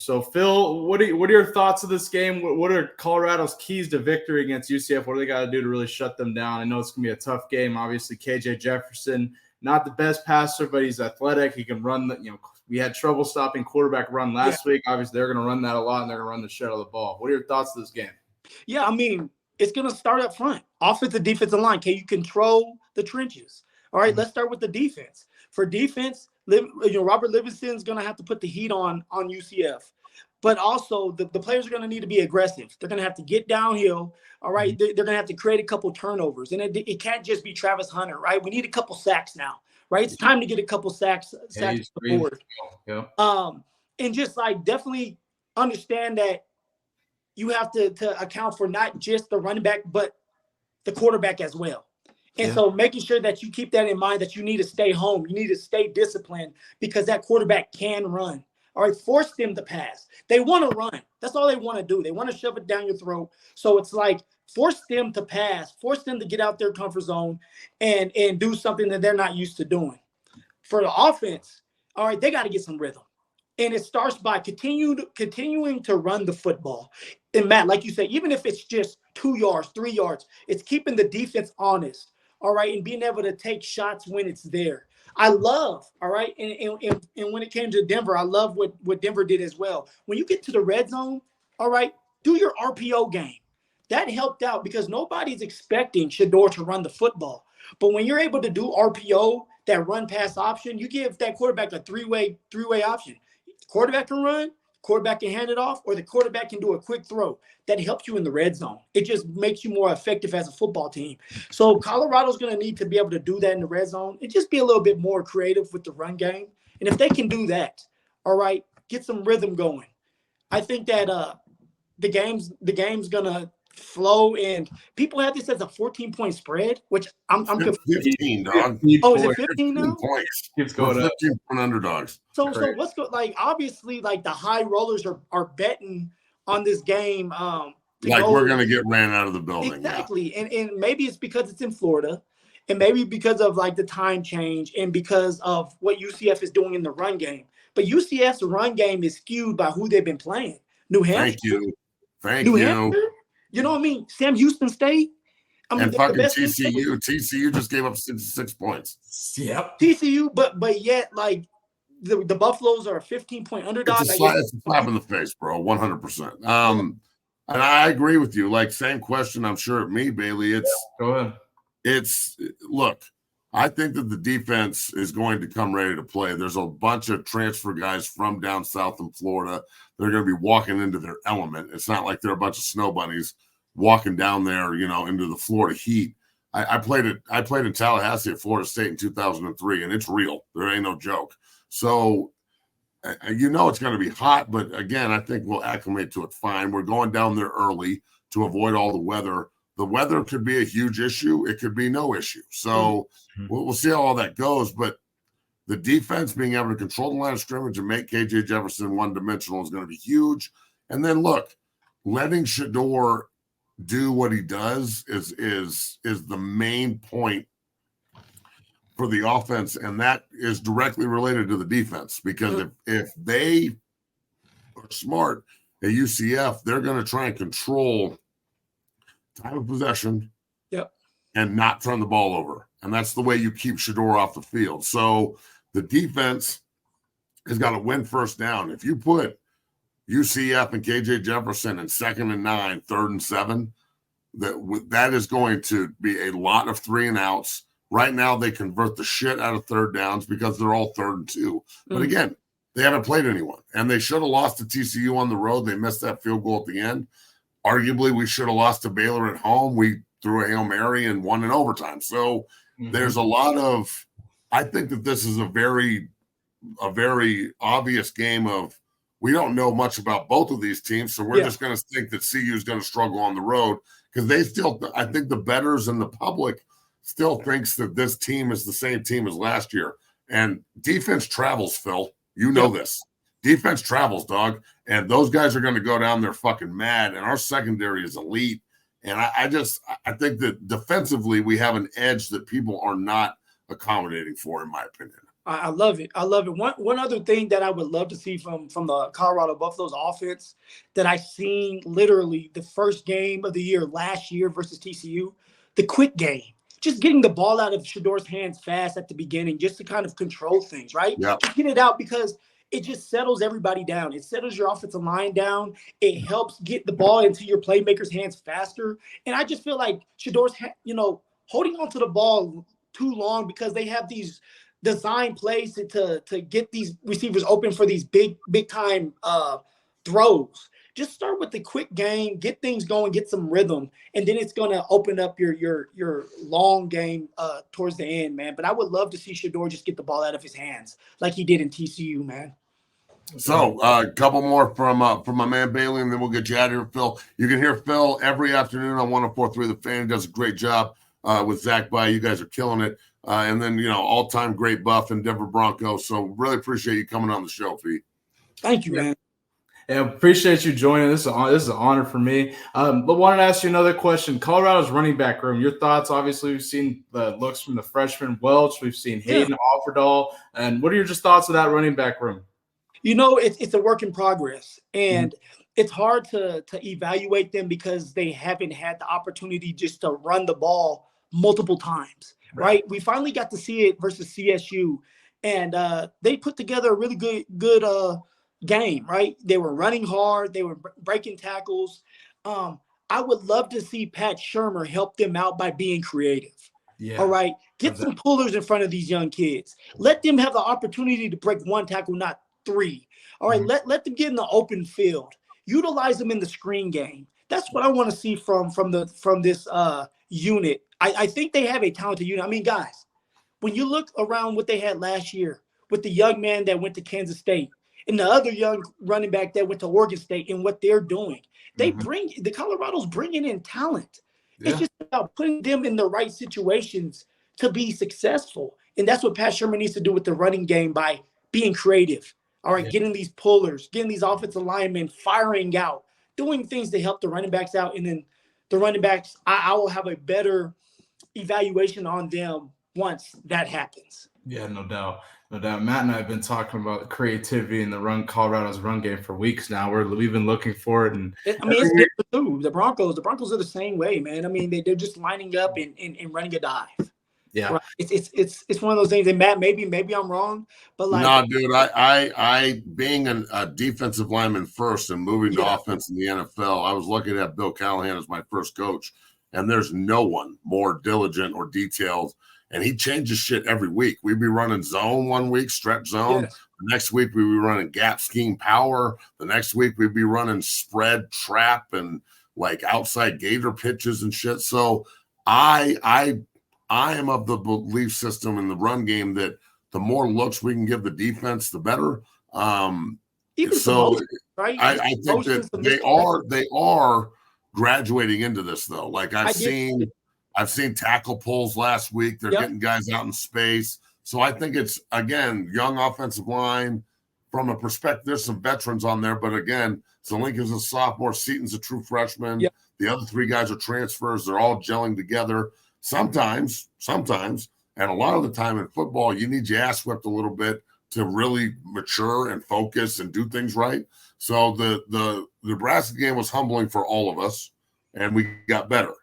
So, Phil, what are your thoughts of this game? What are Colorado's keys to victory against UCF? What do they got to do to really shut them down? I know it's going to be a tough game. Obviously, KJ Jefferson, not the best passer, but he's athletic. He can run. We had trouble stopping quarterback run last week. Obviously, they're going to run that a lot, and they're going to run the shit out of the ball. What are your thoughts of this game? Yeah, I mean, it's going to start up front. Offensive, defensive line. Can you control the trenches? All right, let's start with the defense. For defense, Robert Livingston's going to have to put the heat on UCF. But also, the players are going to need to be aggressive. They're going to have to get downhill, all right? They're going to have to create a couple turnovers. And it can't just be Travis Hunter, right? We need a couple sacks now, right? It's time to get a couple sacks on the board. Yeah. And just, definitely understand that you have to account for not just the running back, but the quarterback as well. And so making sure that you keep that in mind, that you need to stay home. You need to stay disciplined because that quarterback can run. All right, force them to pass. They want to run. That's all they want to do. They want to shove it down your throat. So it's force them to pass, force them to get out their comfort zone and do something that they're not used to doing. For the offense, all right, they got to get some rhythm. And it starts by continuing to run the football. And Matt, like you said, even if it's just 2 yards, 3 yards, it's keeping the defense honest, all right, and being able to take shots when it's there. I love, all right, and when it came to Denver, I love what Denver did as well. When you get to the red zone, all right, do your RPO game. That helped out because nobody's expecting Shedeur to run the football. But when you're able to do RPO, that run-pass option, you give that quarterback a three-way option. The quarterback can run, quarterback can hand it off, or the quarterback can do a quick throw. That helps you in the red zone. It just makes you more effective as a football team. So Colorado's going to need to be able to do that in the red zone and just be a little bit more creative with the run game. And if they can do that, all right, get some rhythm going. I think that the game's going to flow, and people have this as a 14-point spread, which I'm 15, dog. Oh, is it 15 now? Points. Keeps going up. 15-point underdogs. So what's good? Obviously, the high rollers are betting on this game. We're going to get ran out of the building. Exactly. Yeah. And maybe it's because it's in Florida, and maybe because of the time change and because of what UCF is doing in the run game. But UCF's run game is skewed by who they've been playing. New Hampshire. Thank you. Hampshire? You know what I mean? Sam Houston State. And fucking TCU. TCU just gave up 6 points. Yep. TCU, but yet, the Buffaloes are a 15-point underdog. It's a slap in the face, bro, 100%. And I agree with you. Same question, I'm sure, at me, Bailey. Go ahead. Look, I think that the defense is going to come ready to play. There's a bunch of transfer guys from down south in Florida. They're going to be walking into their element. It's not like they're a bunch of snow bunnies walking down there, into the Florida heat. I played in Tallahassee at Florida State in 2003, and it's real. There ain't no joke. So, it's going to be hot, but again, I think we'll acclimate to it fine. We're going down there early to avoid all the weather. The weather could be a huge issue. It could be no issue. So we'll see how all that goes. But the defense being able to control the line of scrimmage and make KJ Jefferson one-dimensional is going to be huge. And then, look, letting Shedeur do what he does is the main point for the offense, and that is directly related to the defense, because if they are smart at UCF, they're going to try and control time of possession and not turn the ball over. And that's the way you keep Shedeur off the field. So the defense has got to win first down. If you put UCF and KJ Jefferson in 2nd and 9, 3rd and 7, that is going to be a lot of 3 and outs. Right now, they convert the shit out of 3rd downs because they're all 3rd and 2. But again, they haven't played anyone, and they should have lost to TCU on the road. They missed that field goal at the end. Arguably, we should have lost to Baylor at home. We threw a Hail Mary and won in overtime. So there's a lot of – I think that this is a very obvious game of we don't know much about both of these teams, so we're just going to think that CU is going to struggle on the road because they still – I think the bettors and the public still thinks that this team is the same team as last year. And defense travels, Phil. You know this. Defense travels, dog. And those guys are going to go down there fucking mad. And our secondary is elite. And I think that defensively we have an edge that people are not accommodating for, in my opinion. I love it. I love it. One other thing that I would love to see from the Colorado Buffaloes offense that I seen literally the first game of the year last year versus TCU, the quick game. Just getting the ball out of Shador's hands fast at the beginning, just to kind of control things, right? Yeah. Just get it out because it just settles everybody down. It settles your offensive line down. It helps get the ball into your playmakers' hands faster. And I just feel like Shador's, holding onto the ball too long because they have these design plays to get these receivers open for these big time throws. Just start with the quick game, get things going, get some rhythm, and then it's going to open up your long game towards the end, man. But I would love to see Shador just get the ball out of his hands like he did in TCU, man. So a couple more from my man Bailey, and then we'll get you out of here, Phil. You can hear Phil every afternoon on 104.3 The Fan. He does a great job with Zach By. You guys are killing it. And then, all-time great buff in Denver Broncos. So really appreciate you coming on the show, Pete. Thank you, man. Yeah, appreciate you joining. This is an honor for me. But wanted to ask you another question. Colorado's running back room. Your thoughts? Obviously, we've seen the looks from the freshman Welch. We've seen Hayden Offerdahl. And what are your just thoughts of that running back room? It's a work in progress, and it's hard to evaluate them because they haven't had the opportunity just to run the ball multiple times, right? We finally got to see it versus CSU, and they put together a really good game, right? They were running hard. They were breaking tackles. I would love to see Pat Shurmur help them out by being creative. Yeah. All right. Get some pullers in front of these young kids. Let them have the opportunity to break one tackle, not three. All right. Let them get in the open field. Utilize them in the screen game. That's what I want to see from this unit. I think they have a talented unit. I mean, guys, when you look around what they had last year with the young man that went to Kansas State and the other young running back that went to Oregon State and what they're doing, the Colorado's bringing in talent. Yeah. It's just about putting them in the right situations to be successful. And that's what Pat Shurmur needs to do with the running game by being creative. All right, getting these pullers, getting these offensive linemen firing out, doing things to help the running backs out. And then the running backs, I will have a better evaluation on them once that happens. Yeah, no doubt. No doubt. Matt and I have been talking about creativity in the Colorado's run game for weeks now. We've been looking for it. And it's different too. The Broncos are the same way, man. I mean, they're just lining up and running a dive. Yeah, right. It's one of those things. And Matt, maybe I'm wrong, but no, dude. I being a defensive lineman first and moving to offense in the NFL, I was lucky to have Bill Callahan as my first coach, and there's no one more diligent or detailed. And he changes shit every week. We'd be running zone one week, stretch zone. Yes. The next week we'd be running gap scheme power. The next week we'd be running spread trap and like outside gator pitches and shit. So I am of the belief system in the run game that the more looks we can give the defense, the better. So right? I think that they are graduating into this though. Like I've seen tackle pulls last week. They're getting guys out in space. So I think it's, again, young offensive line from a perspective. There's some veterans on there, but again, Zelinka's a sophomore, Seaton's a true freshman. Yep. The other three guys are transfers. They're all gelling together. Sometimes, and a lot of the time in football, you need your ass whipped a little bit to really mature and focus and do things right. So the Nebraska game was humbling for all of us, and we got better.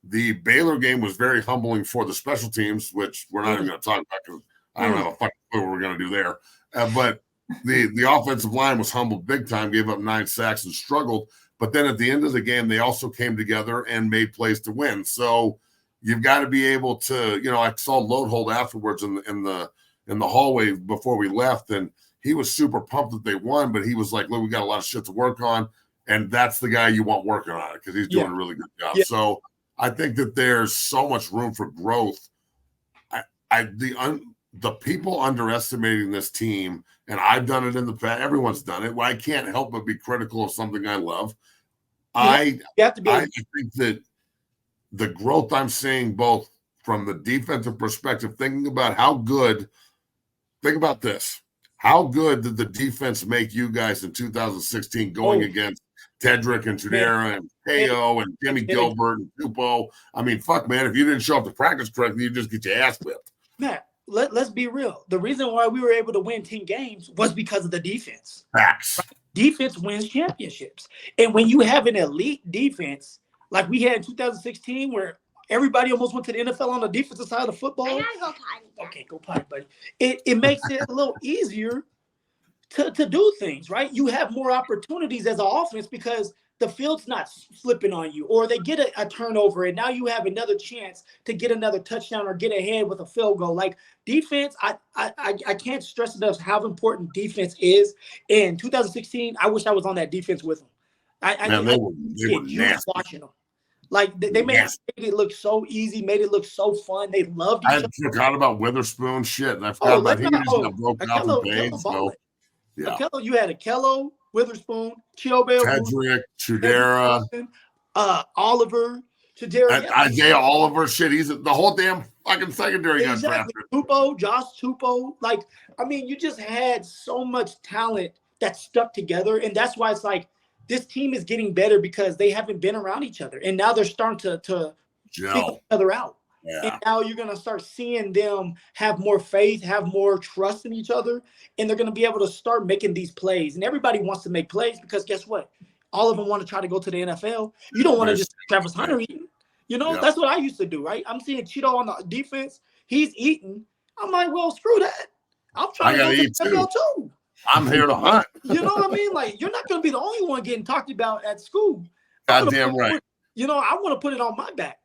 The Baylor game was very humbling for the special teams, which we're not even going to talk about because I don't have a fucking clue what we're going to do there. But the offensive line was humbled big time, gave up 9 sacks and struggled. But then at the end of the game, they also came together and made plays to win. So you've got to be able to, I saw Loadhold afterwards in the hallway before we left, and he was super pumped that they won. But he was like, "Look, we got a lot of shit to work on," and that's the guy you want working on it because he's doing a really good job. Yeah. So I think that there's so much room for growth. The people underestimating this team, and I've done it in the past. Everyone's done it. Well, I can't help but be critical of something I love. I think that the growth I'm seeing, both from the defensive perspective, thinking about think about this. How good did the defense make you guys in 2016 going against Tedrick and Tudera and KO and Jimmy Gilbert and Tupo? I mean, fuck, man, if you didn't show up to practice correctly, you just get your ass whipped. Matt, let's be real. The reason why we were able to win 10 games was because of the defense. Facts. Defense wins championships. And when you have an elite defense, like we had in 2016, where everybody almost went to the NFL on the defensive side of the football. I gotta go potty. Okay, go potty, buddy. It makes it a little easier to do things, right? You have more opportunities as an offense because the field's not flipping on you, or they get a turnover, and now you have another chance to get another touchdown or get ahead with a field goal. Like defense, I can't stress enough how important defense is. In 2016, I wish I was on that defense with them. They were nasty. Watching them. Like they made it look so easy, made it look so fun. They loved each other. I forgot about Witherspoon. Shit, and I forgot about he just got broke out the page. So yeah, you had Akello, Witherspoon, Chiobel, Tedrick, Chudera, Oliver, Chudera, Isaiah Oliver. Shit, he's the whole damn fucking secondary got drafted. Josh Tupou. Like, I mean, you just had so much talent that stuck together, and that's why it's like this team is getting better because they haven't been around each other, and now they're starting to figure each other out. Yeah. And now you're going to start seeing them have more faith, have more trust in each other, and they're going to be able to start making these plays. And everybody wants to make plays because guess what? All of them want to try to go to the NFL. You don't want to just Travis Hunter eating. You know, that's what I used to do, right? I'm seeing Cheeto on the defense. He's eating. I'm like, well, screw that. I'm trying to go to the NFL too. I'm here to hunt. You know what I mean? Like, you're not going to be the only one getting talked about at school. Goddamn right. You know, I want to put it on my back.